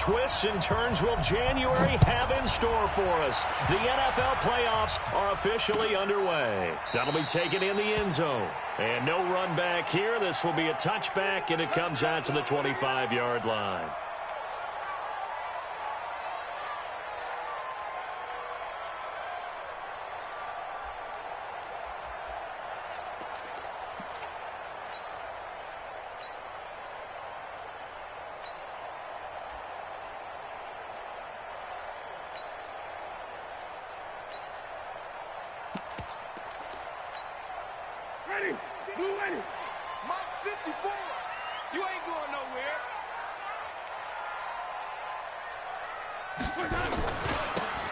Twists and turns will January have in store for us. The NFL playoffs are officially underway. That'll be taken in the end zone. And no run back here. This will be a touchback, and it comes out to the 25-yard line.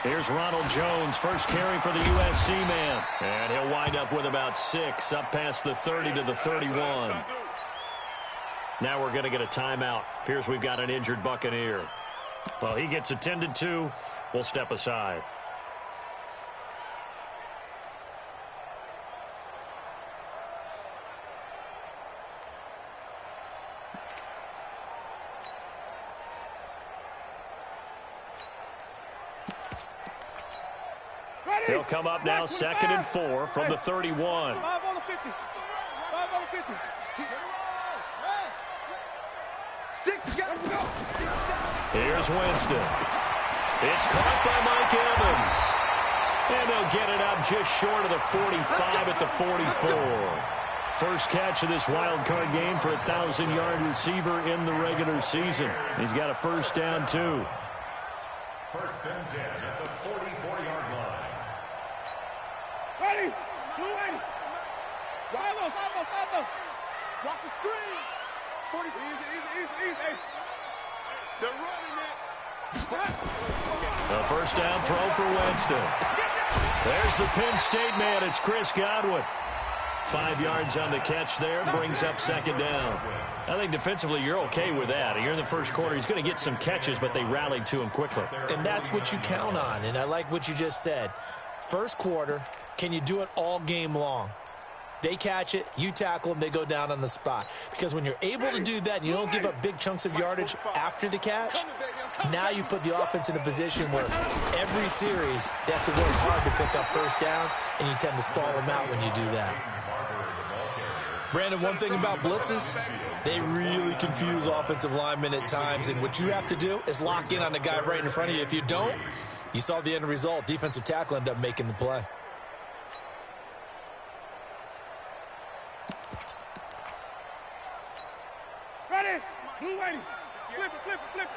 Here's Ronald Jones, first carry for the USC man. And he'll wind up with about 6, up past the 30 to the 31. Now we're going to get a timeout. Appears we've got an injured Buccaneer. Well, he gets attended to. We'll step aside. He'll come up now, 2nd and 4 from the 31. 5 on the 50. 5 on the 50. 6, got to go. Here's Winston. It's caught by Mike Evans. And they'll get it up just short of the 45 at the 44. First catch of this wild card game for a 1,000-yard receiver in the regular season. He's got a first down, too. First and 10 at the 44-yard line. Ready? 280. 5 Watch the screen. 40. Easy. They're running it. A first down throw for Winston. There's the Penn State man. It's Chris Godwin. 5 yards on the catch there. Brings up 2nd down. I think defensively you're okay with that. Here in the first quarter, he's going to get some catches, but they rallied to him quickly. And that's what you count on, and I like what you just said. First quarter, can you do it all game long? They catch it, you tackle them, they go down on the spot. Because when you're able to do that and you don't give up big chunks of yardage after the catch, now you put the offense in a position where every series they have to work hard to pick up first downs, and you tend to stall them out when you do that. Brandon, one thing about blitzes, they really confuse offensive linemen at times, and what you have to do is lock in on the guy right in front of you. If you don't, you saw the end result. Defensive tackle ended up making the play. Ready? Blue waiting. Flip it.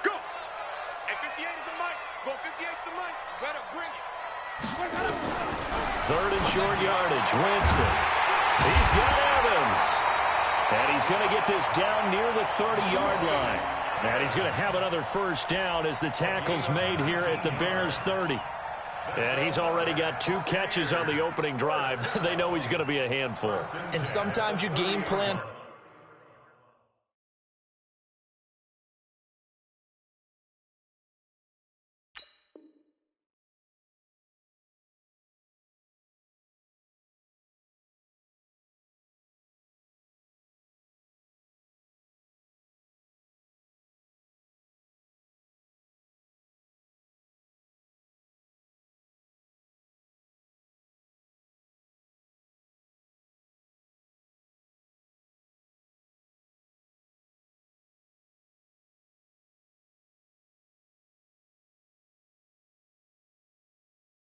Go. And 58 is the mic. Go 58 is the mic. Better bring it. 3rd and short yardage. Winston. He's got Evans. And he's going to get this down near the 30-yard line. And he's going to have another first down as the tackle's made here at the Bears 30. And he's already got 2 catches on the opening drive. They know he's going to be a handful. And sometimes you game plan.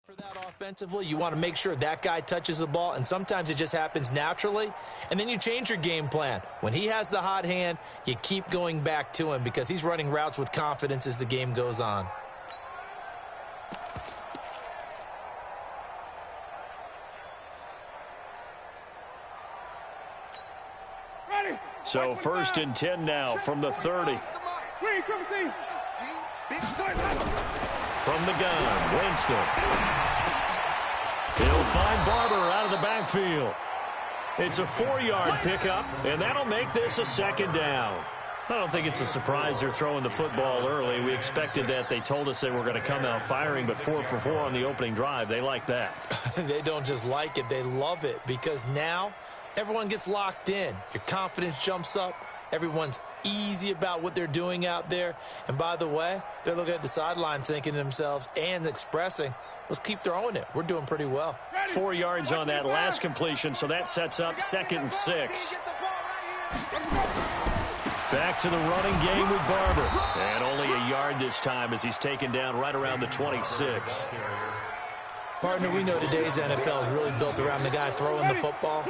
For that offensively, you want to make sure that guy touches the ball, and sometimes it just happens naturally, and then you change your game plan. When he has the hot hand, you keep going back to him because he's running routes with confidence as the game goes on. So 1st and 10 now from the 30. From the gun, Winston. He'll find Barber out of the backfield. It's a 4-yard pickup, and that'll make this a 2nd down. I don't think it's a surprise they're throwing the football early. We expected that. They told us they were going to come out firing, but 4 for 4 on the opening drive. They like that. They don't just like it, they love it, because now everyone gets locked in. Your confidence jumps up. Everyone's easy about what they're doing out there. And by the way, they're looking at the sideline thinking to themselves and expressing, let's keep throwing it. We're doing pretty well. 4 yards on that last completion, so that sets up 2nd and 6. Back to the running game with Barber. And only a yard this time as he's taken down right around the 26. Partner, we know today's NFL is really built around the guy throwing the football.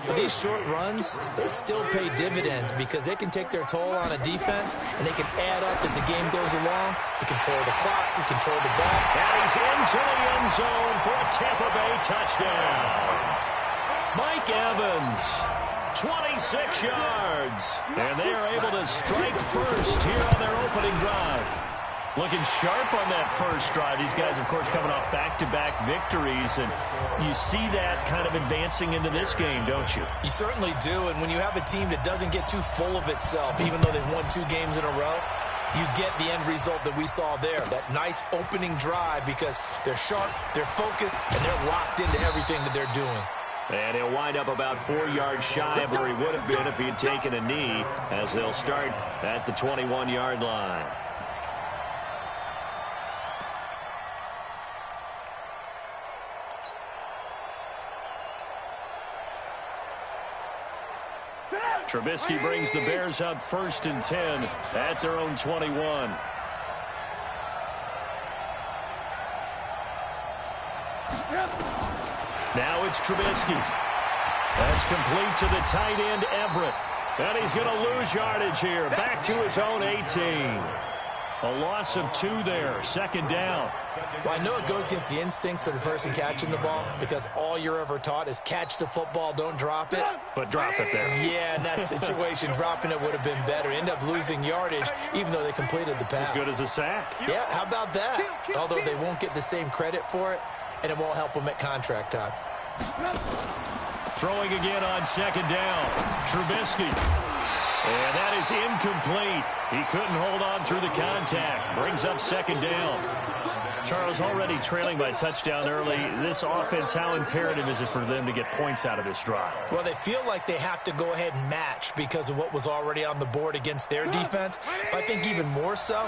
But these short runs, they still pay dividends because they can take their toll on a defense, and they can add up as the game goes along. You control the clock, you control the ball. And he's into the end zone for a Tampa Bay touchdown. Mike Evans, 26 yards. And they are able to strike first here on their opening drive. Looking sharp on that first drive. These guys, of course, coming off back-to-back victories, and you see that kind of advancing into this game, don't you? You certainly do, and when you have a team that doesn't get too full of itself, even though they've won 2 games in a row, you get the end result that we saw there, that nice opening drive, because they're sharp, they're focused, and they're locked into everything that they're doing. And he'll wind up about 4 yards shy of where he would have been if he had taken a knee, as they'll start at the 21-yard line. Trubisky brings the Bears up 1st and 10 at their own 21. Now it's Trubisky. That's complete to the tight end, Everett. And he's going to lose yardage here. Back to his own 18. A loss of 2 there. 2nd down. Well, I know it goes against the instincts of the person catching the ball because all you're ever taught is catch the football, don't drop it. But drop it there. Yeah, in that situation, dropping it would have been better. End up losing yardage, even though they completed the pass. As good as a sack. Yeah, how about that? Although they won't get the same credit for it, and it won't help them at contract time. Throwing again on 2nd down. Trubisky. And that is incomplete. He couldn't hold on through the contact. Brings up 2nd down. Charles, already trailing by a touchdown early. This offense, how imperative is it for them to get points out of this drive? Well, they feel like they have to go ahead and match because of what was already on the board against their defense. But I think even more so,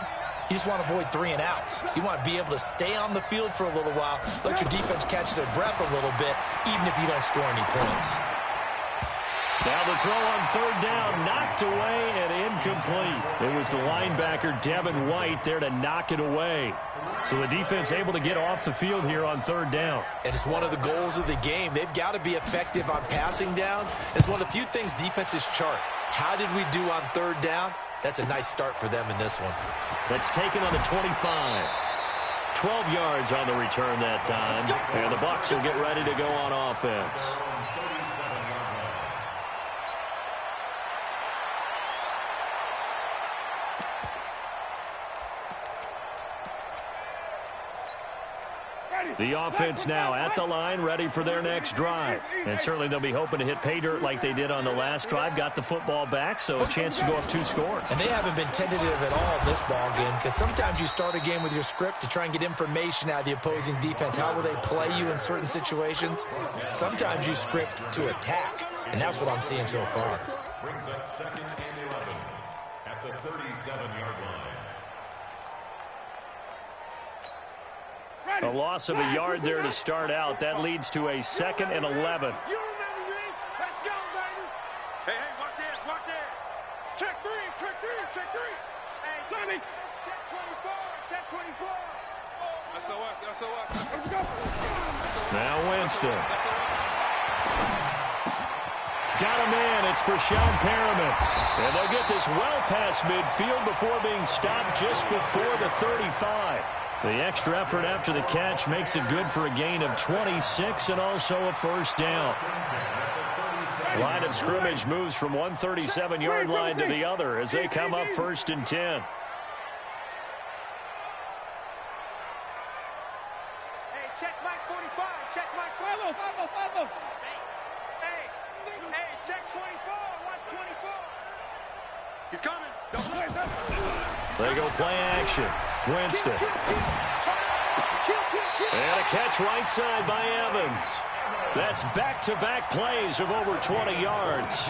you just want to avoid 3 and outs. You want to be able to stay on the field for a little while, let your defense catch their breath a little bit, even if you don't score any points. Now the throw on 3rd down, knocked away and incomplete. It was the linebacker, Devin White, there to knock it away. So the defense able to get off the field here on 3rd down. And it's one of the goals of the game. They've got to be effective on passing downs. It's one of the few things defenses chart. How did we do on 3rd down? That's a nice start for them in this one. That's taken on the 25. 12 yards on the return that time. And the Bucs will get ready to go on offense. The offense now at the line, ready for their next drive. And certainly they'll be hoping to hit pay dirt like they did on the last drive. Got the football back, so a chance to go up 2 scores. And they haven't been tentative at all in this ball game because sometimes you start a game with your script to try and get information out of the opposing defense. How will they play you in certain situations? Sometimes you script to attack, and that's what I'm seeing so far. Brings up 2nd and 11 at the 37-yard line. A loss of a yard there to start out. That leads to a 2nd and 11. You remember me? Let's go, baby. Hey, watch this, watch this. Check 3, check 3, check 3. Hey, Johnny. Check 24, check 24. That's us. Let's go. Now Winston. Got a man. It's Brashad Perriman. And they'll get this well past midfield before being stopped just before the 35. The extra effort after the catch makes it good for a gain of 26 and also a 1st down. Line of scrimmage moves from one 37-yard line to the other as they come up 1st and 10. Hey, check Mike 45. Check Mike. Follow. Hey, check 24. Watch 24. He's coming. They go play action. Winston. And a catch right side by Evans. That's back-to-back plays of over 20 yards.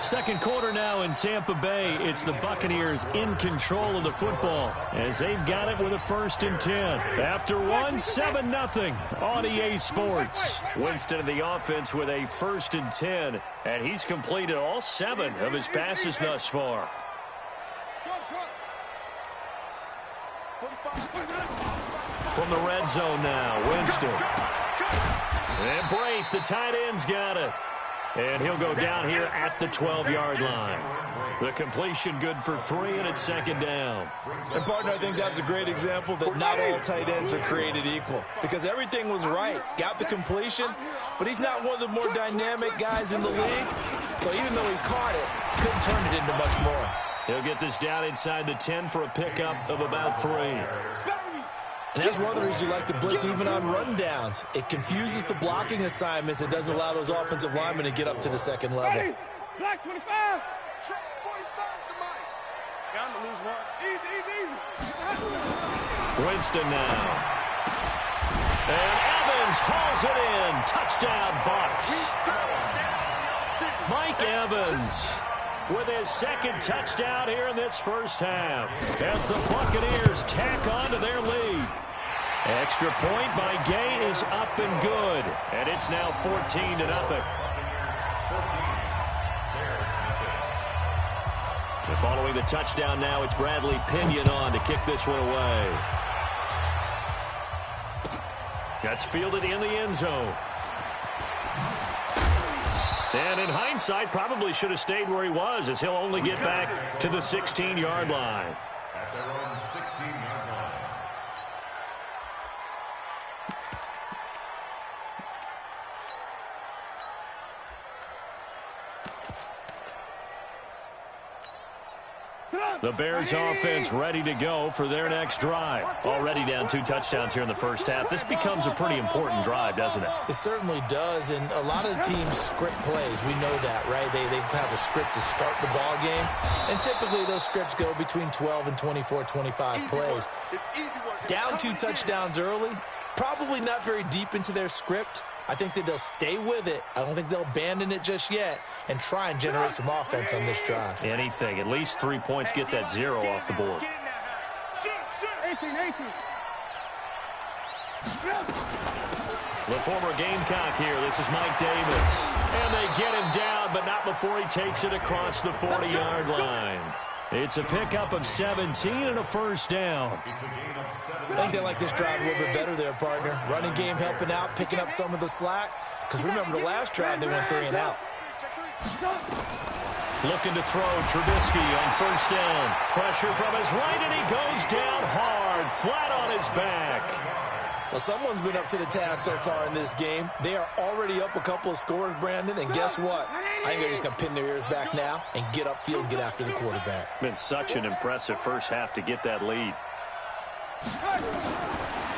Second quarter now in Tampa Bay. It's the Buccaneers in control of the football as they've got it with a 1st and 10. After one, 7-0 on EA Sports. Winston in the offense with a 1st and 10, and he's completed all 7 of his passes thus far. From the red zone now, Winston. And Brate, the tight end's got it. And he'll go down here at the 12-yard line. The completion good for 3, and it's 2nd down. And, partner, I think that's a great example that not all tight ends are created equal. Because everything was right. Got the completion, but he's not one of the more dynamic guys in the league. So even though he caught it, couldn't turn it into much more. He'll get this down inside the 10 for a pickup of about 3. And that's one of the reasons you like to blitz even on rundowns. It confuses the blocking assignments. It doesn't allow those offensive linemen to get up to the second level. Black 25. Track 45 to Mike. Got to lose one. Easy. Winston now. And Evans hauls it in. Touchdown, Bucs. Mike Evans with his 2nd touchdown here in this first half as the Buccaneers tack on to their lead. Extra point by Gay is up and good, and it's now 14-0. And following the touchdown now, it's Bradley Pinion on to kick this one away. That's fielded in the end zone. And in hindsight, probably should have stayed where he was, as he'll only get back to the 16-yard line. At their own 16-yard line. The Bears offense ready to go for their next drive. Already down 2 touchdowns here in the first half. This becomes a pretty important drive, doesn't it? It certainly does, and a lot of the teams script plays. We know that, right? They have a script to start the ball game, and typically those scripts go between 12 and 24, 25 plays. Down 2 touchdowns early, probably not very deep into their script. I think that they'll stay with it. I don't think they'll abandon it just yet and try and generate some offense on this drive. Anything. At least 3 points, get that 0 off the board. 18. The former Gamecock here. This is Mike Davis. And they get him down, but not before he takes it across the 40-yard line. It's a pickup of 17 and a first down. I think they like this drive a little bit better there, partner. Running game helping out, picking up some of the slack. Because remember, the last drive, they went 3 and out. Looking to throw, Trubisky on first down. Pressure from his right, and he goes down hard, flat on his back. Well, someone's been up to the task so far in this game. They are already up a couple of scores, Brandon, and guess what? I think they're just going to pin their ears back now and get upfield and get after the quarterback. Been such an impressive first half to get that lead.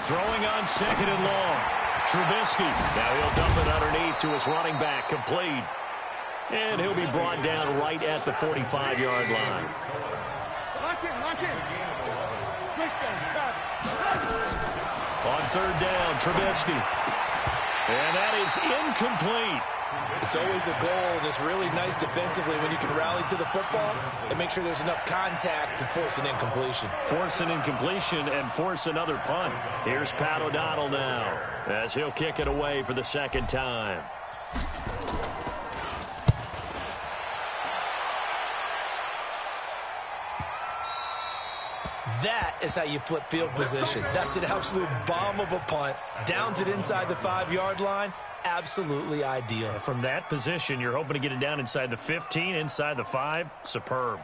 Throwing on 2nd and long. Trubisky. Now he'll dump it underneath to his running back, complete. And he'll be brought down right at the 45-yard line. Lock in. On 3rd down, Trubisky. And that is incomplete. It's always a goal, and it's really nice defensively when you can rally to the football and make sure there's enough contact to force an incompletion. Force an incompletion and force another punt. Here's Pat O'Donnell now as he'll kick it away for the 2nd time. That is how you flip field position. That's an absolute bomb of a punt. Downs it inside the 5-yard line. Absolutely ideal. From that position, you're hoping to get it down inside the 15, inside the 5. Superb.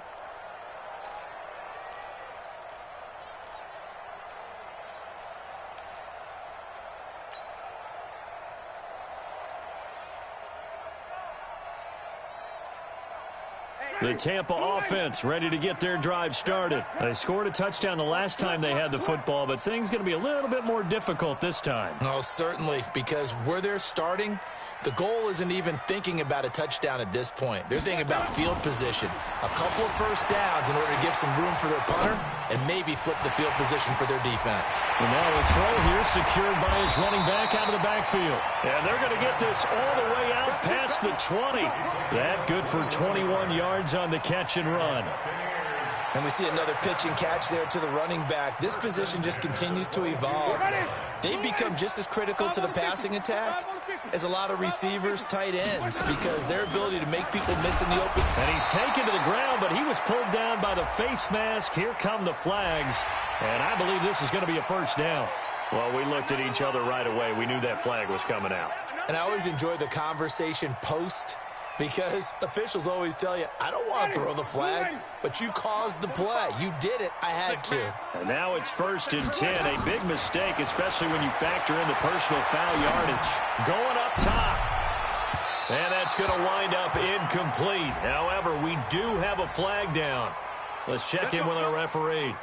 The Tampa offense ready to get their drive started. They scored a touchdown the last time they had the football, but things going to be a little bit more difficult this time. Oh, certainly, because where they're starting, the goal isn't even thinking about a touchdown at this point. They're thinking about field position. A couple of first downs in order to give some room for their punter and maybe flip the field position for their defense. And now a throw here secured by his running back out of the backfield. And they're going to get this all the way out past the 20. That good for 21 yards on the catch and run. And we see another pitch and catch there to the running back. This position just continues to evolve. They've become just as critical to the passing attack as a lot of receivers, tight ends, because their ability to make people miss in the open. And he's taken to the ground, but he was pulled down by the face mask. Here come the flags. And I believe this is going to be a first down. Well, we looked at each other right away. We knew that flag was coming out. And I always enjoy the conversation post, because officials always tell you, I don't want to throw the flag, but you caused the play. You did it. I had to. And now it's 1st and 10. A big mistake, especially when you factor in the personal foul yardage. Going up top. And that's going to wind up incomplete. However, we do have a flag down. Let's check in with our referee.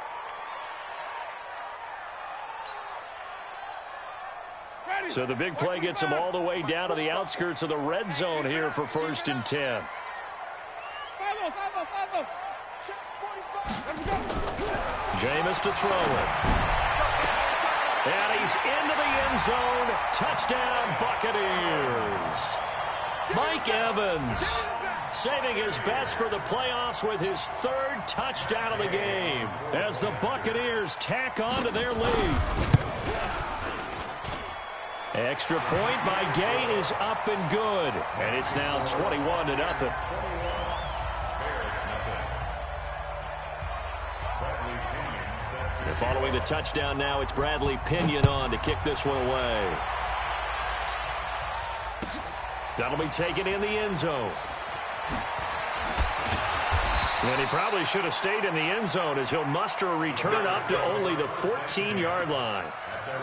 So the big play gets him all the way down to the outskirts of the red zone here for 1st and 10. Jameis to throw it. And he's into the end zone. Touchdown, Buccaneers. Mike Evans saving his best for the playoffs with his 3rd touchdown of the game as the Buccaneers tack on to their lead. Extra point by Gate is up and good. And it's now 21-0. And following the touchdown now, it's Bradley Pinion on to kick this one away. That'll be taken in the end zone. And he probably should have stayed in the end zone as he'll muster a return up to only the 14-yard line.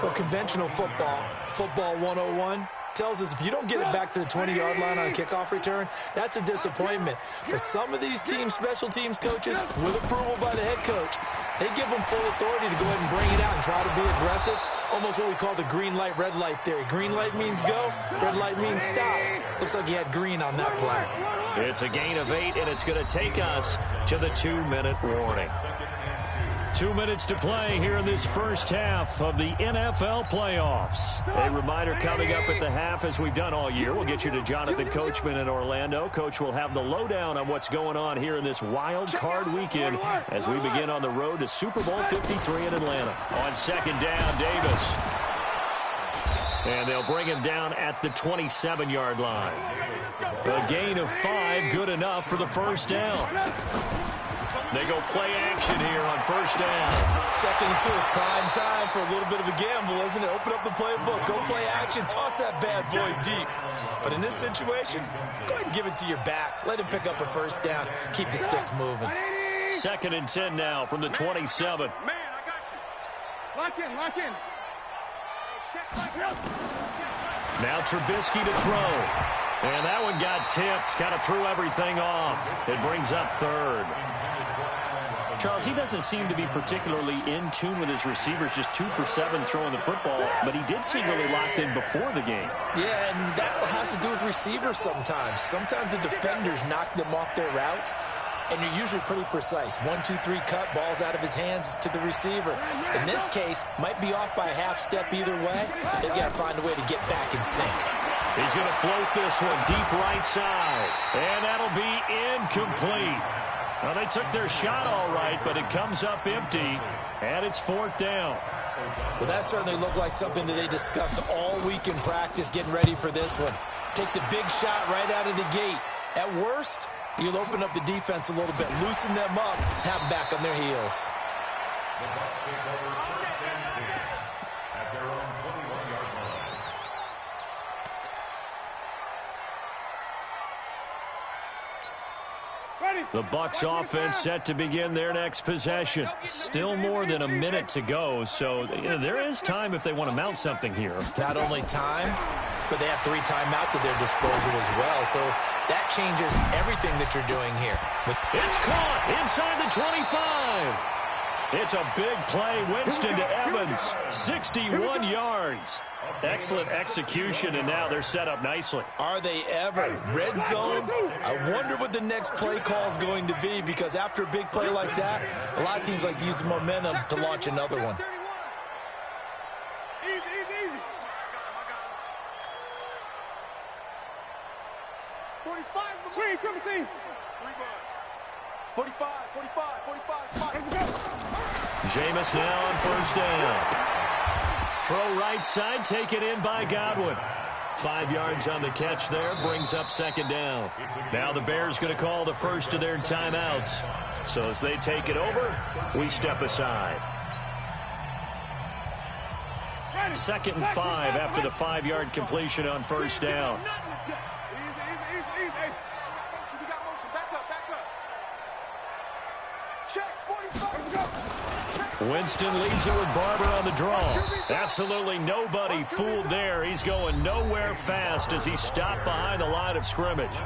Well, conventional football 101, tells us if you don't get it back to the 20-yard line on a kickoff return, that's a disappointment. But some of these teams, special teams coaches, with approval by the head coach, they give them full authority to go ahead and bring it out and try to be aggressive. Almost what we call the green light, red light theory. Green light means go, red light means stop. Looks like he had green on that play. It's a gain of 8, and it's going to take us to the 2-minute warning. 2 minutes to play here in this first half of the NFL playoffs. A reminder coming up at the half, as we've done all year. We'll get you to Jonathan Coachman in Orlando. Coach will have the lowdown on what's going on here in this wild card weekend as we begin on the road to Super Bowl 53 in Atlanta. On 2nd down, Davis. And they'll bring him down at the 27-yard line. A gain of 5, good enough for the first down. They go play action here on 1st down. 2nd and 2 is prime time for a little bit of a gamble, isn't it? Open up the playbook, go play action, toss that bad boy deep. But in this situation, go ahead and give it to your back. Let him pick up a 1st down. Keep the sticks moving. 2nd and 10 now from the 27. Man, I got you. Lock in, lock in. Now Trubisky to throw. And that one got tipped. Kind of threw everything off. It brings up 3rd. Charles, he doesn't seem to be particularly in tune with his receivers, just 2 for 7 throwing the football, but he did seem really locked in before the game. Yeah, and that has to do with receivers sometimes. Sometimes the defenders knock them off their routes, and you're usually pretty precise. 1, 2, 3 cut, balls out of his hands to the receiver. In this case, might be off by a half step either way. They've got to find a way to get back in sync. He's going to float this one deep right side, and that'll be incomplete. Well, they took their shot all right, but it comes up empty, and it's 4th down. Well, that certainly looked like something that they discussed all week in practice, getting ready for this one. Take the big shot right out of the gate. At worst, you'll open up the defense a little bit, loosen them up, have them back on their heels. The Bucs take over 1st and 10 at their own 21-yard line. The Bucs offense set to begin their next possession. Still more than a minute to go, so there is time if they want to mount something here. Not only time, but they have 3 timeouts at their disposal as well, so that changes everything that you're doing here. It's caught inside the 25. It's a big play. Winston to Evans. 61 yards. Excellent execution, and now they're set up nicely. Are they ever? Red zone? I wonder what the next play call is going to be, because after a big play like that, a lot of teams like to use the momentum to launch another one. Easy, easy, easy. 45 is the way. Come see. 45, 45, 45. Jameis now on first down. Throw right side, taken in by Godwin. 5 yards on the catch there, brings up second down. Now the Bears going to call the first of their timeouts. So as they take it over, we step aside. 2nd and 5 after the 5-yard completion on first down. Winston leaves it with Barber on the draw. Absolutely nobody fooled there. He's going nowhere fast as he stopped behind the line of scrimmage.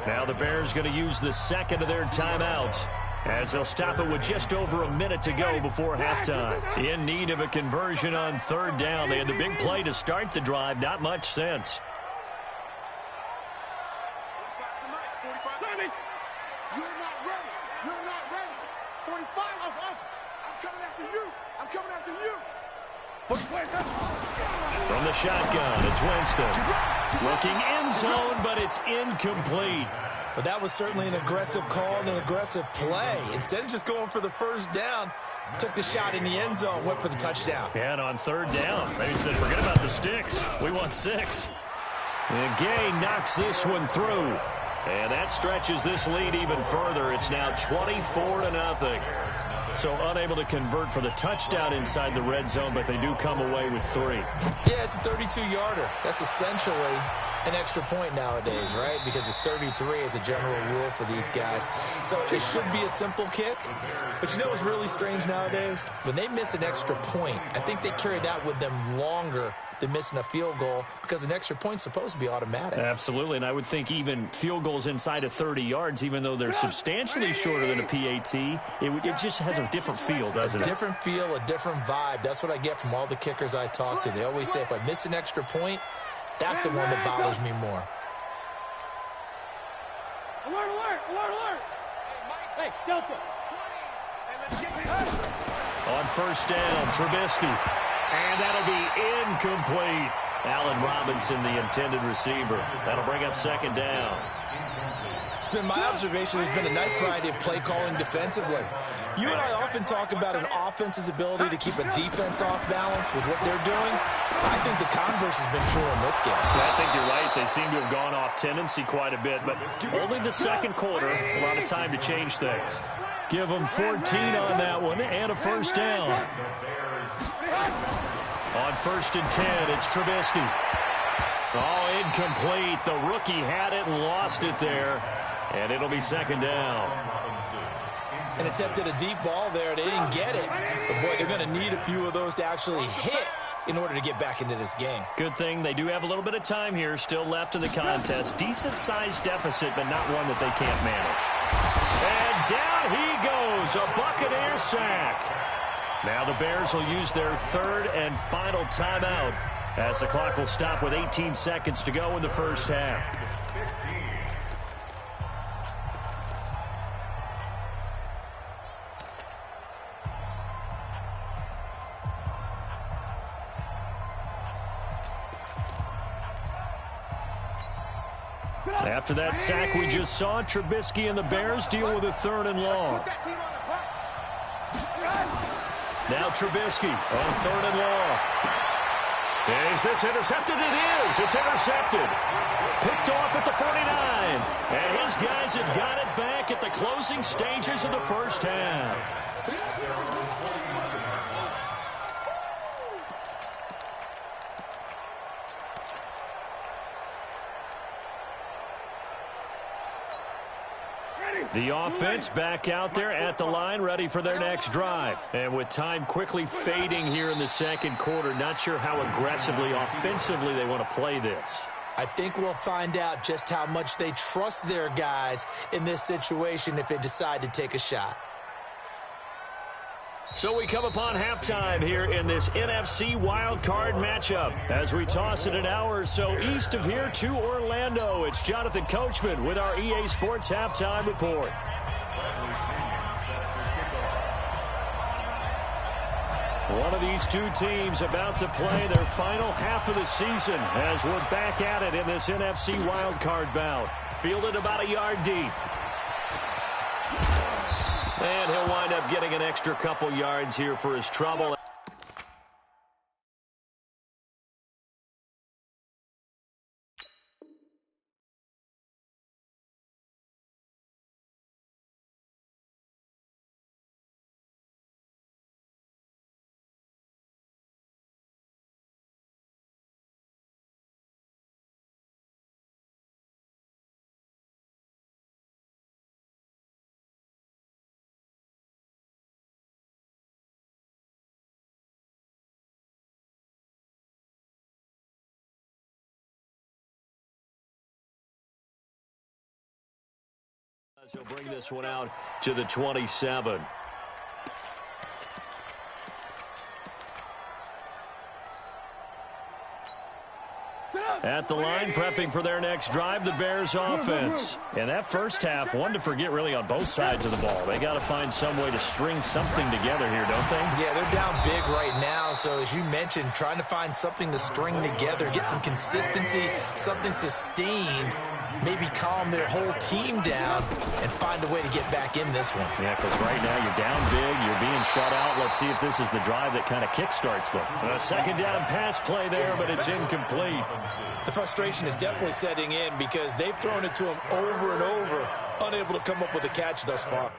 Now the Bears going to use the second of their timeouts as they'll stop it with just over a minute to go before halftime. In need of a conversion on third down. They had the big play to start the drive. Not much sense. You're not ready. You're not ready. 45 off. I'm coming after you. I'm coming after you. From the shotgun, it's Winston. Looking end zone, but it's incomplete. But that was certainly an aggressive call and an aggressive play. Instead of just going for the first down, took the shot in the end zone, went for the touchdown. And on third down, maybe said, forget about the sticks. We want 6. And Gay knocks this one through. And that stretches this lead even further. It's now 24-0. So unable to convert for the touchdown inside the red zone, but they do come away with 3. Yeah, it's a 32-yarder. That's essentially an extra point nowadays, right? Because it's 33 as a general rule for these guys. So it should be a simple kick. But you know what's really strange nowadays? When they miss an extra point, I think they carry that with them longer than missing a field goal, because an extra point's supposed to be automatic. Absolutely, and I would think even field goals inside of 30 yards, even though they're substantially shorter than a PAT, it just has a different feel, doesn't it? A different feel, a different vibe. That's what I get from all the kickers I talk to. They always say, if I miss an extra point, that's the one that bothers me more. Alert, alert, alert, alert. Hey, Delta. On first down, Trubisky. And that'll be incomplete. Allen Robinson, the intended receiver. That'll bring up second down. It's been my observation there's been a nice variety of play calling defensively. You and I often talk about an offense's ability to keep a defense off balance with what they're doing. I think the converse has been true in this game. I think you're right. They seem to have gone off tendency quite a bit, but only the second quarter. A lot of time to change things. Give them 14 on that one and a first down. On 1st and 10, it's Trubisky. Oh, incomplete. The rookie had it and lost it there. And it'll be second down. And attempted a deep ball there. They didn't get it. But, boy, they're going to need a few of those to actually hit in order to get back into this game. Good thing they do have a little bit of time here still left in the contest. Decent-sized deficit, but not one that they can't manage. And down he goes. A Buccaneer sack. Now the Bears will use their third and final timeout as the clock will stop with 18 seconds to go in the first half. After that sack we just saw, Trubisky and the Bears deal with a 3rd and long. Now Trubisky on 3rd and long. Is this intercepted? It is. It's intercepted. Picked off at the 49. And his guys have got it back at the closing stages of the first half. The offense back out there at the line, ready for their next drive. And with time quickly fading here in the second quarter, not sure how aggressively, offensively they want to play this. I think we'll find out just how much they trust their guys in this situation if they decide to take a shot. So we come upon halftime here in this NFC wildcard matchup. As we toss it an hour or so east of here to Orlando, it's Jonathan Coachman with our EA Sports Halftime Report. One of these two teams about to play their final half of the season as we're back at it in this NFC wildcard bout. Fielded about a yard deep. And he'll wind up getting an extra couple yards here for his trouble. He'll bring this one out to the 27. At the line, prepping for their next drive, the Bears offense. And that first half, one to forget really on both sides of the ball. They got to find some way to string something together here, don't they? Yeah, they're down big right now. So as you mentioned, trying to find something to string together, get some consistency, something sustained, maybe calm their whole team down and find a way to get back in this one. Yeah, because right now you're down big, you're being shut out. Let's see if this is the drive that kind of kickstarts them. A second down pass play there, but it's incomplete. The frustration is definitely setting in because they've thrown it to him over and over, unable to come up with a catch thus far.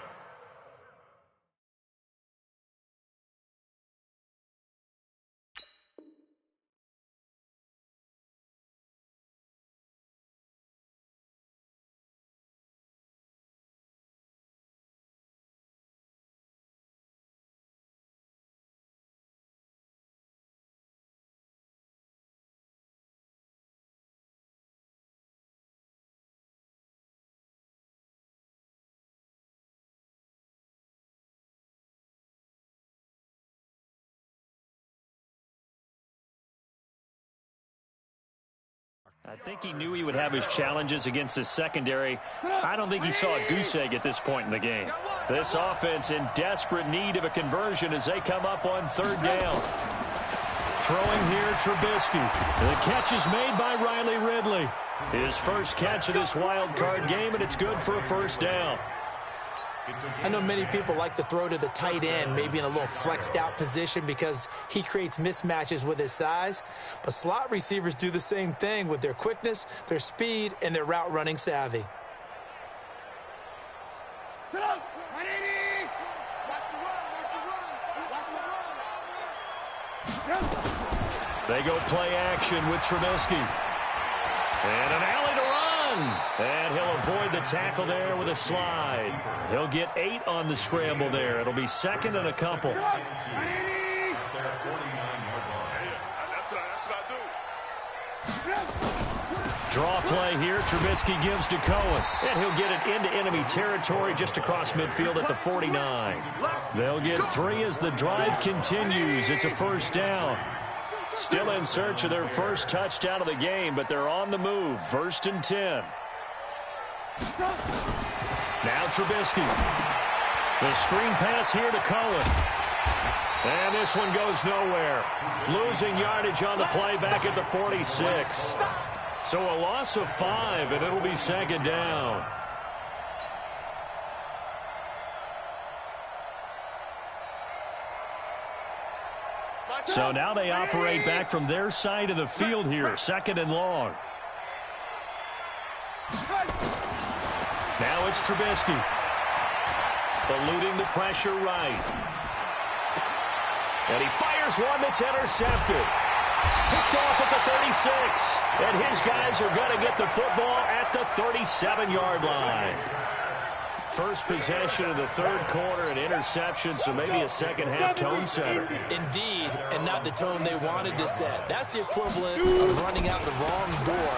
I think he knew he would have his challenges against his secondary. I don't think he saw a goose egg at this point in the game. This offense in desperate need of a conversion as they come up on third down. Throwing here, Trubisky. The catch is made by Riley Ridley. His first catch of this wild card game, and it's good for a first down. I know many people like to throw to the tight end, maybe in a little flexed out position because he creates mismatches with his size. But slot receivers do the same thing with their quickness, their speed, and their route running savvy. They go play action with Trubisky. And an alley to run. And he'll avoid the tackle there with a slide. He'll get 8 on the scramble there. It'll be second and a couple. That's what I do. Draw play here. Trubisky gives to Cohen. And he'll get it into enemy territory just across midfield at the 49. They'll get 3 as the drive continues. It's a first down. Still in search of their first touchdown of the game, but they're on the move. 1st and 10. Now Trubisky. The screen pass here to Cohen. And this one goes nowhere. Losing yardage on the play back at the 46. So a loss of 5, and it'll be second down. So now they operate back from their side of the field here, 2nd and long. Now it's Trubisky. Eluding the pressure right. And he fires one that's intercepted. Picked off at the 36. And his guys are going to get the football at the 37-yard line. First possession of the third quarter, an interception, so maybe a second-half tone setter. Indeed, and not the tone they wanted to set. That's the equivalent of running out the wrong door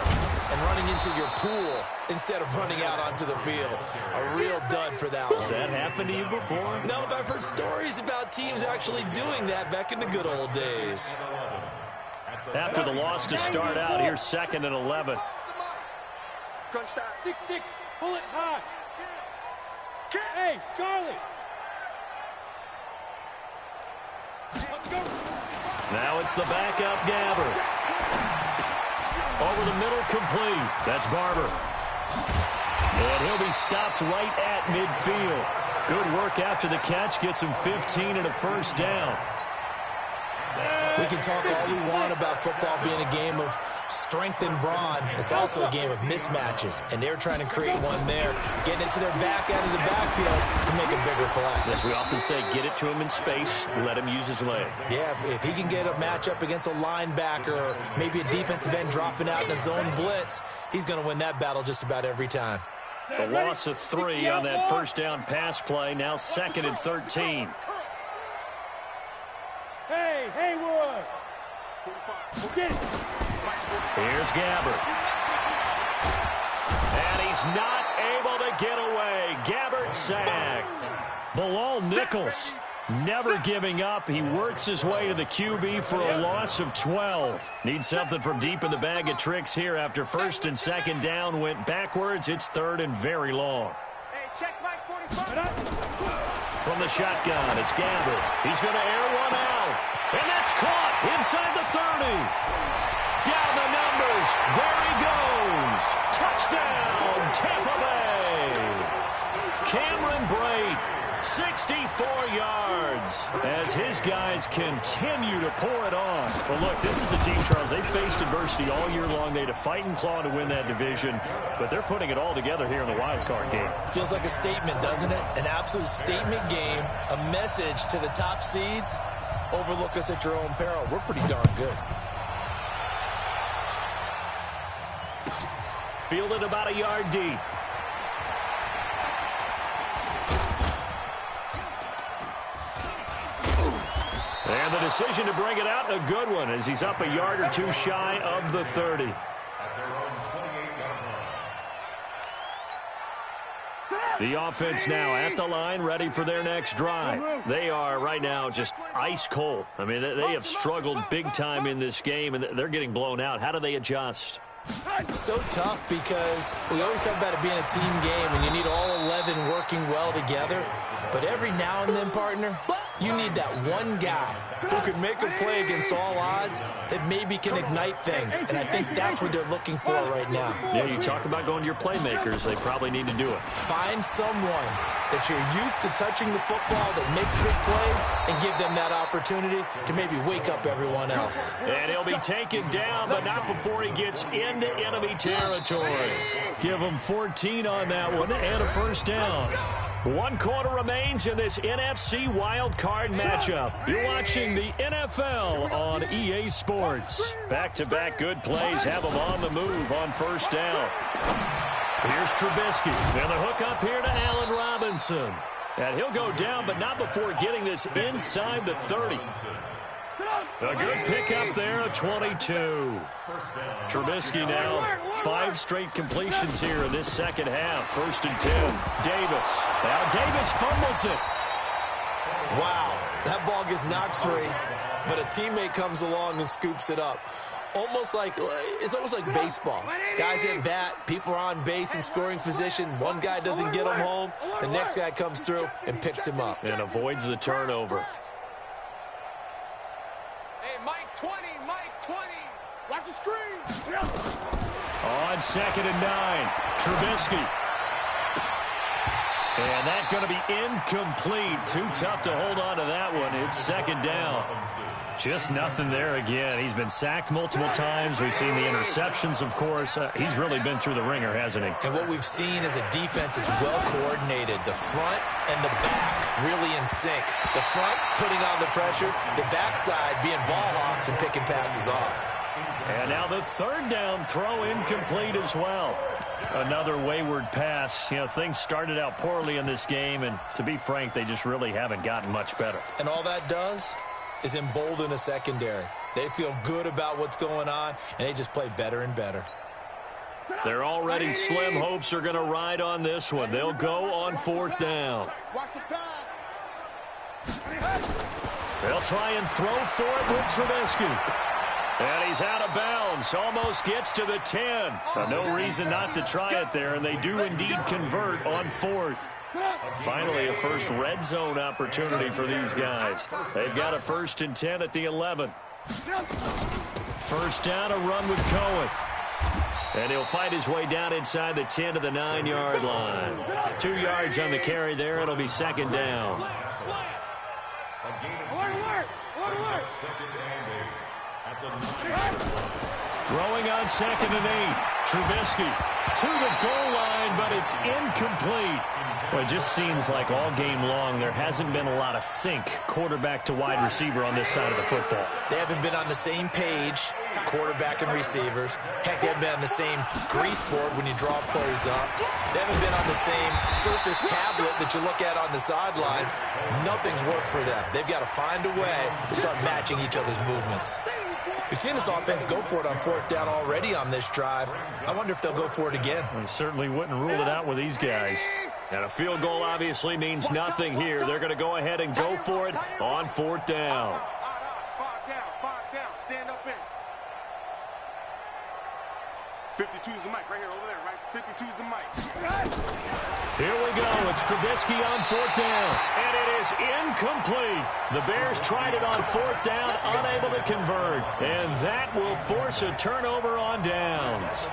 and running into your pool instead of running out onto the field. A real dud for that one. Has that happened to you before? No, but I've heard stories about teams actually doing that back in the good old days. After the loss to start out, here's 2nd and 11. Crunch time. 6-6. Pull it high. Hey, Charlie. Let's go. Now it's the backup Gabbert. Over the middle, complete. That's Barber. And he'll be stopped right at midfield. Good work after the catch. Gets him 15 and a first down. We can talk all we want about football being a game of strength and brawn. It's also a game of mismatches, and they're trying to create one there, getting it to their back end of the backfield to make a bigger play. As we often say, get it to him in space, let him use his leg. Yeah, if he can get a matchup against a linebacker or maybe a defensive end dropping out in a zone blitz, he's going to win that battle just about every time. The loss of 3 on that first down pass play, now 2nd and 13. Hey, Haywood. Get it. Here's Gabbert. And he's not able to get away. Gabbert sacked. Bilal Nichols never giving up. He works his way to the QB for a loss of 12. Needs something from deep in the bag of tricks here after 1st and 2nd down went backwards. It's 3rd and very long. Hey, check Mike 45. From the shotgun, it's Gabbert. He's going to air one out. And that's caught inside the 30. Down the numbers. There he goes. Touchdown, Tampa Bay. Cameron Brate, 64 yards as his guys continue to pour it on. Well, look, this is a team, Charles, they faced adversity all year long. They had to fight and claw to win that division, but they're putting it all together here in the wild card game. Feels like a statement, doesn't it? An absolute statement game, a message to the top seeds. Overlook us at your own peril. We're pretty darn good. Fielded about a yard deep. And the decision to bring it out, a good one, as he's up a yard or two shy of the 30. The offense now at the line, ready for their next drive. They are right now just ice cold. I mean, they have struggled big time in this game, and they're getting blown out. How do they adjust? So tough because we always talk about it being a team game, and you need all 11 working well together. But every now and then, partner, you need that one guy who can make a play against all odds that maybe can ignite things. And I think that's what they're looking for right now. Yeah, you talk about going to your playmakers. They probably need to do it. Find someone that you're used to touching the football that makes big plays and give them that opportunity to maybe wake up everyone else. And he'll be taken down, but not before he gets into enemy territory. Give him 14 on that one and a first down. 1 quarter remains in this NFC wild card matchup. You're watching the NFL on EA Sports. Back-to-back good plays have them on the move on first down. Here's Trubisky. And the hook up here to Allen Robinson. And he'll go down, but not before getting this inside the 30. A good pickup there, a 22. Trubisky now, 5 straight completions here in this second half. 1st and 10. Davis. Now Davis fumbles it. Wow, that ball gets knocked free, but a teammate comes along and scoops it up. It's almost like baseball. Guys at bat, people are on base in scoring position. One guy doesn't get him home. The next guy comes through and picks him up. And avoids the turnover. Mike 20, Mike 20. Watch the screen. On 2nd and 9, Trubisky. And that's going to be incomplete. Too tough to hold on to that one. It's 2nd down. Just nothing there again. He's been sacked multiple times. We've seen the interceptions, of course. He's really been through the ringer, hasn't he? And what we've seen is a defense is well coordinated. The front and the back really in sync. The front putting on the pressure. The backside being ball hawks and picking passes off. And now the 3rd down throw incomplete as well. Another wayward pass. You know, things started out poorly in this game, and to be frank, they just really haven't gotten much better. And all that does is embolden a secondary. They feel good about what's going on, and they just play better and better. Their already slim hopes are going to ride on this one. They'll go on 4th down. Watch the pass. They'll try and throw for it with Trubisky. And he's out of bounds. Almost gets to the 10. No reason not to try it there, and they do indeed convert on 4th. Finally, a first red zone opportunity for these guys. They've got a 1st and 10 at the 11. First down, a run with Cohen. And he'll fight his way down inside the 10 to the 9-yard line. 2 yards on the carry there. It'll be 2nd down. Throwing on 2nd and 8. Trubisky to the goal line, but it's incomplete. Well, it just seems like all game long there hasn't been a lot of sync quarterback to wide receiver on this side of the football. They haven't been on the same page, quarterback and receivers. Heck, they haven't been on the same grease board when you draw plays up. They haven't been on the same surface tablet that you look at on the sidelines. Nothing's worked for them. They've got to find a way to start matching each other's movements. We've seen this offense go for it on 4th down already on this drive. I wonder if they'll go for it again. We certainly wouldn't rule it out with these guys. And a field goal obviously means nothing here. They're going to go ahead and go for it on 4th down. 5 down. Stand up in. 52's the mic right here, over there, right? 52's the mic. Here we go. It's Trubisky on 4th down. And it is incomplete. The Bears tried it on 4th down, unable to convert. And that will force a turnover on downs.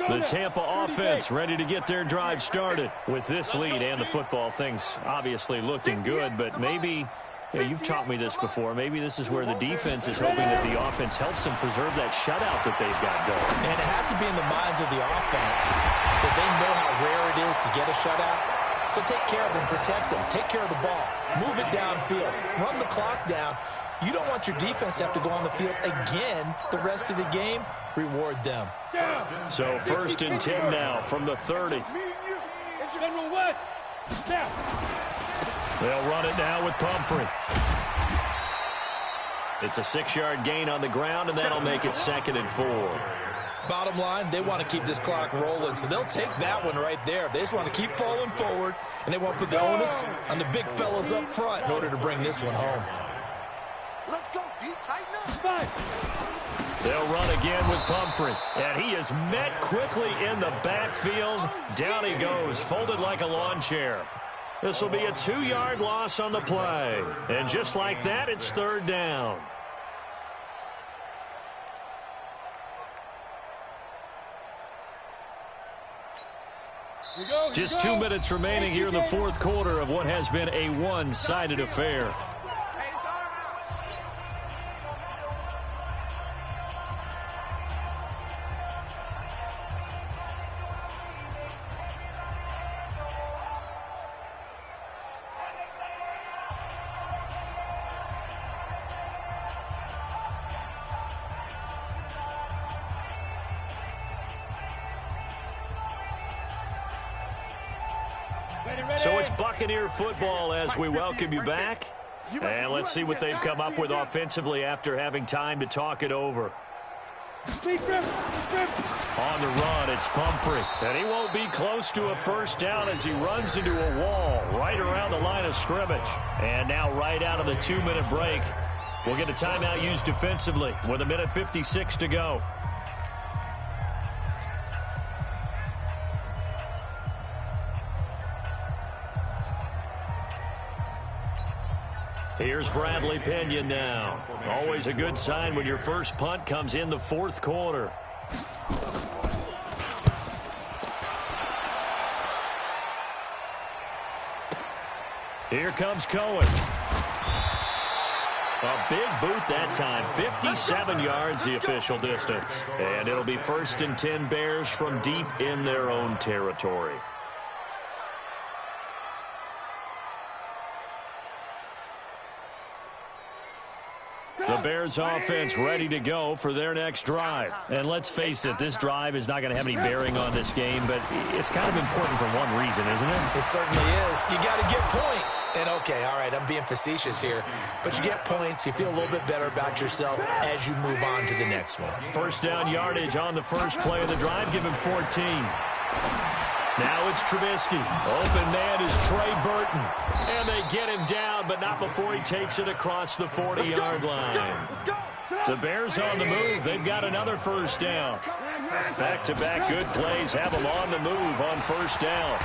The Tampa offense ready to get their drive started. With this lead and the football, things obviously looking good, but maybe, you've taught me this before, maybe this is where the defense is hoping that the offense helps them preserve that shutout that they've got going. And it has to be in the minds of the offense that they know how rare it is to get a shutout. So take care of them, protect them, take care of the ball, move it downfield, run the clock down. You don't want your defense to have to go on the field again the rest of the game. Reward them. So 1st and 10 now from the 30. They'll run it now with Pumphrey. It's a 6-yard gain on the ground, and that'll make it 2nd and 4. Bottom line, they want to keep this clock rolling, so they'll take that one right there. They just want to keep falling forward, and they want to put the onus on the big fellas up front in order to bring this one home. Let's go, D. Tighten up. They'll run again with Pumphrey, and he is met quickly in the backfield. Down he goes, folded like a lawn chair. This will be a 2-yard loss on the play. And just like that, it's 3rd down. Just 2 minutes remaining here in the 4th quarter of what has been a one-sided affair. So it's Buccaneer football as we welcome you back. And let's see what they've come up with offensively after having time to talk it over. On the run, it's Pumphrey. And he won't be close to a 1st down as he runs into a wall right around the line of scrimmage. And now right out of the 2-minute break, we'll get a timeout used defensively with 1:56 to go. Here's Bradley Pinion now. Always a good sign when your first punt comes in the 4th quarter. Here comes Cohen. A big boot that time. 57 yards the official distance. And it'll be 1st and 10 Bears from deep in their own territory. The Bears offense ready to go for their next drive. And let's face it, this drive is not going to have any bearing on this game, but it's kind of important for one reason, isn't it? It certainly is. You got to get points. And, okay, all right, I'm being facetious here, but you get points, you feel a little bit better about yourself as you move on to the next one. First down yardage on the first play of the drive, give him 14. Now it's Trubisky. Open man is Trey Burton. And they get him down, but not before he takes it across the 40-yard line. The Bears on the move. They've got another first down. Back-to-back good plays have them on the move on first down.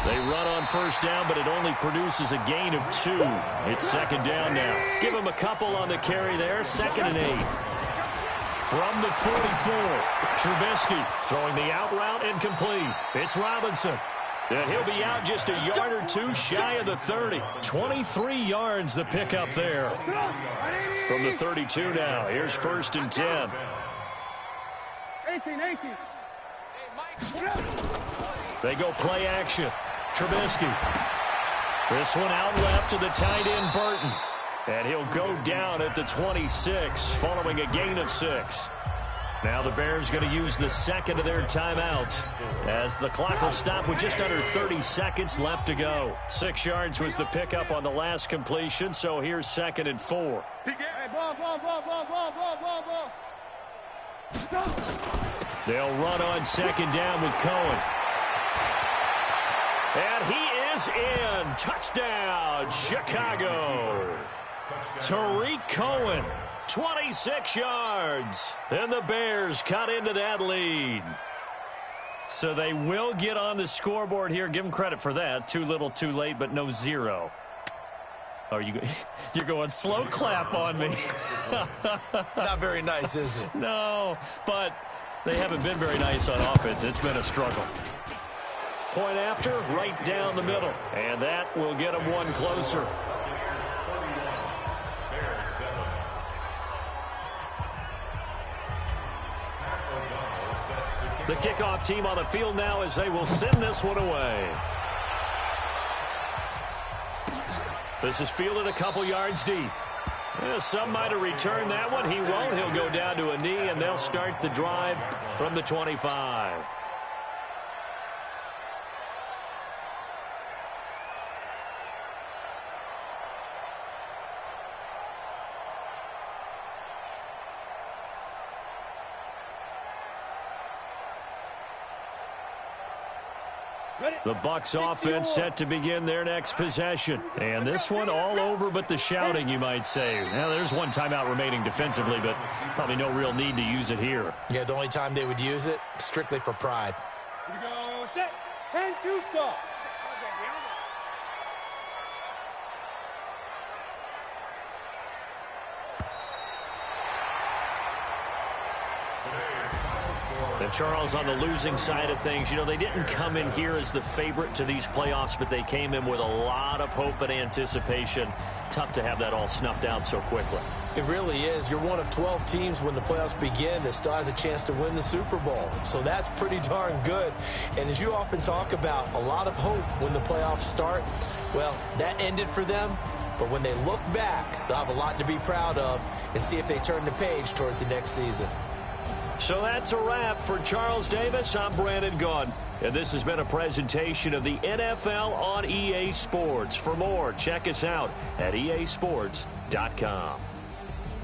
They run on first down, but it only produces a gain of 2. It's second down now. Give them a couple on the carry there. 2nd and 8. From the 44, Trubisky throwing the out route incomplete. It's Robinson. And he'll be out just a yard or 2 shy of the 30. 23 yards the pickup there. From the 32 now, here's 1st and 10. 18. They go play action. Trubisky. This one out left to the tight end, Burton. And he'll go down at the 26 following a gain of 6. Now the Bears going to use the second of their timeouts as the clock will stop with just under 30 seconds left to go. 6 yards was the pickup on the last completion, so here's 2nd and 4. Hey, ball. They'll run on 2nd down with Cohen. And he is in. Touchdown, Chicago. Tariq Cohen, 26 yards. And the Bears cut into that lead. So they will get on the scoreboard here. Give them credit for that. Too little, too late, but no 0. Oh, you're going slow clap on me. Not very nice, is it? No, but they haven't been very nice on offense. It's been a struggle. Point after, right down the middle. And that will get them one closer. The kickoff team on the field now as they will send this one away. This is fielded a couple yards deep. Some might have returned that one. He won't. He'll go down to a knee, and they'll start the drive from the 25. The Bucs offense set to begin their next possession. And this one all over but the shouting, you might say. Now, there's one timeout remaining defensively, but probably no real need to use it here. Yeah, the only time they would use it, strictly for pride. Here we go. Set. 10-2 stop. And Charles, on the losing side of things, you know, they didn't come in here as the favorite to these playoffs, but they came in with a lot of hope and anticipation. Tough to have that all snuffed out so quickly. It really is. You're one of 12 teams when the playoffs begin that still has a chance to win the Super Bowl. So that's pretty darn good. And as you often talk about, a lot of hope when the playoffs start. Well, that ended for them. But when they look back, they'll have a lot to be proud of and see if they turn the page towards the next season. So that's a wrap for Charles Davis. I'm Brandon Gaudin. And this has been a presentation of the NFL on EA Sports. For more, check us out at easports.com.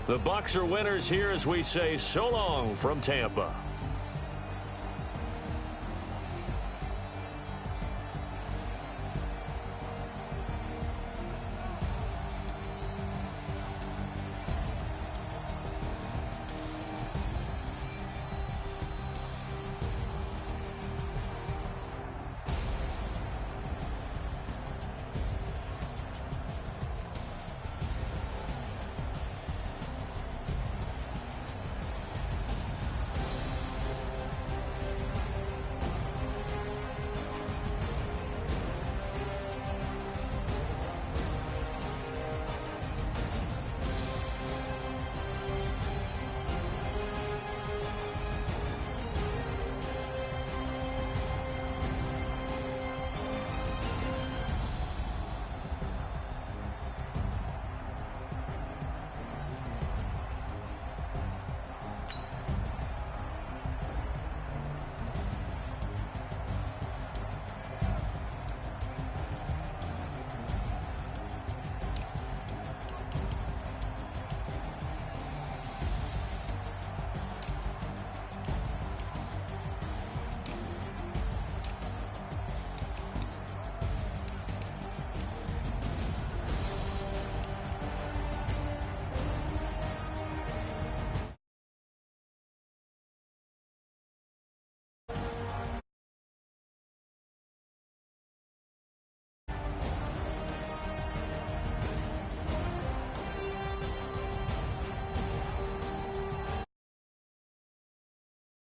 The Bucs are winners here as we say so long from Tampa.